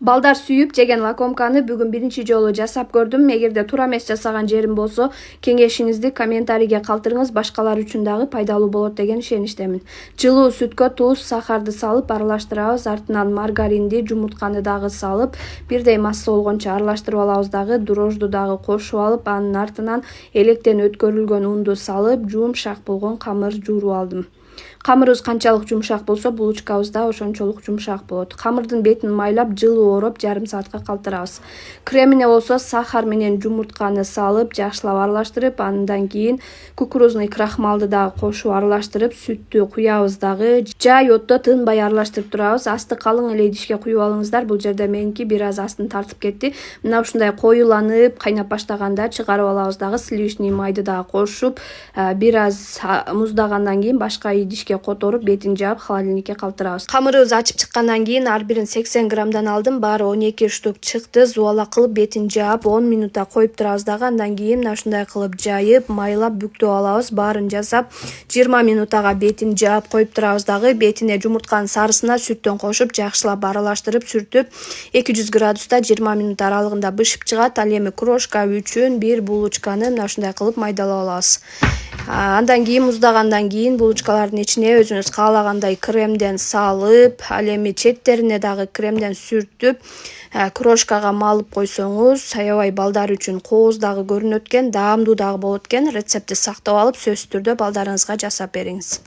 Балдар сүйүп жеген лакомканы бүгүн биринчи жолу жасап көрдүм. Эгерде туура эмес жасаган жерим болсо, кеңешиңизди комментарийге калтырыңыз, башкалар үчүн дагы пайдалуу болот деген ишеничтемин. Жылуу сүткө туз, сахарды салып аралаштырабыз, артынан маргаринди, жумуртканы дагы салып, бирдей масса болгончо аралаштырып алабыз дагы, дрожжду дагы кошуп алып, анын артынан электен өткөрүлгөн унду салып, жумшак болгон камыр жууруп алдым. Камырыбыз канчалык жумшак болсо, булочкабыз да ошончолук жумшак болот. Камырдын бетин майлап, жылуу ороп, жарым саатка калтырабыз. Кремине болсо, сахар менен жумуртканы салып, жакшылап аралаштырып, андан кийин кукурузный крахмалды дагы кошуп аралаштырып, сүттү куябыз дагы. Жай отто тынбай аралаштырып турабыз. Асты калың эле идишке куюп алыңыздар. Бул жерде меники бир аз астын тартып кетти. Мына ушундай коюланып, кайнап баштаганда чыгарып алабыз дагы. Сливочный майды дагы кошуп, бир аз муздагандан кийин башка идишке которуп, бетин жаап, холодильникке калтырабыз. Камырыбыз ачып чыккандан кийин ар бирин 80 граммдан алдым. Баары 12 штук чыкты. Зубалак кылып бетин жаап 10 минутта коюп турабыз дагы. Андан кийин мына ушундай кылып жайып, майлап бүктөп алабыз. Баарын жасап, 20 минутага бетин жаап коюп турабыз дагы. Бетине жумуртканын сарысына сүттөн кошуп, жакшылап аралаштырып, сүртүп, 200 градуста 20 минут аралыгында бышып чыгат. Ал эми крошка үчүн бир булочканы мына ушундай кылып майдалап алабыз. Андан кийин муздагандан кийин булочкалардын ичине өзүңүз каалагандай кремден салып, ал эми четтерине дагы кремден сүртүп, крошкага малып койсоңуз, аябай балдар үчүн кооз дагы көрүнөт экен, даамдуу дагы болот экен. Рецептти сактап алып, сөзсүз түрдө балдарыңызга жасап бериңиз.